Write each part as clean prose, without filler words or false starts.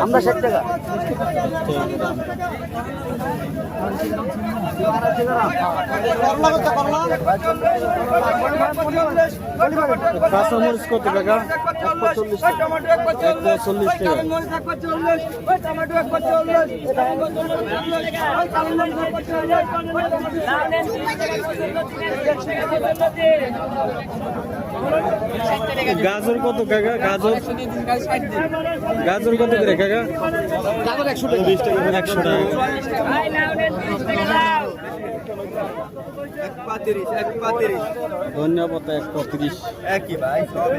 আমরা 60 টাকা। কাঁচামরিচ কত টাকা? 140 টাকা। 140 টাকা। গাজর কত কাকা? গাজর গাজর কত করে কাকা? গাজর 120 টাকা। 100 টাকা। ধনিয়া পাতা 135 একই ভাই সব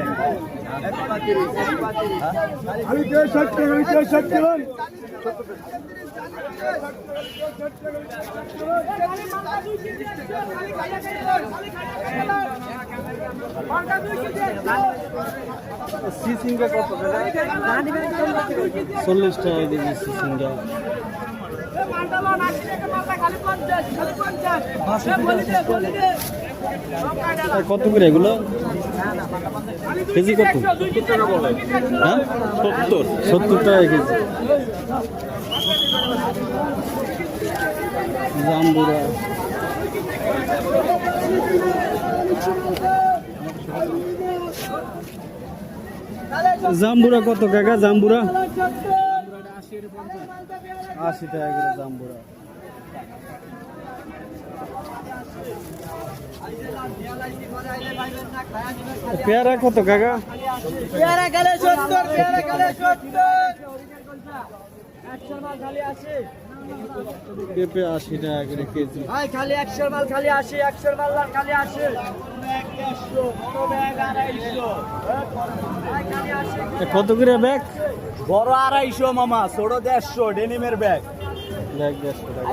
আমি 60 টাকা। আমি 60 টাকা। সিসিংটা কত টাকা? 40 টাকা দিবি সিসিংটা। কত করে এগুলো? কেজি কত? হ্যাঁ 70 টাকা কেজি। জাম্বুরা জাম্বুরা কত কাকা? জাম্বুরা 80 টাকা করে জাম্বুরা। পেয়ারা কত কাকা? পেয়ারা গেলে 70, পেয়ারা গেলে 70। 100 মাল খালি 80। পেঁপে 80 টাকা করে কেজি। ভাই খালি 100 মাল খালি 80, 100 মাল খালি 80। কত করে ব্যাগ? বড় 250 মামা, ছোট 150 ডেনিমের ব্যাগ। ব্যাগ 150 টাকা।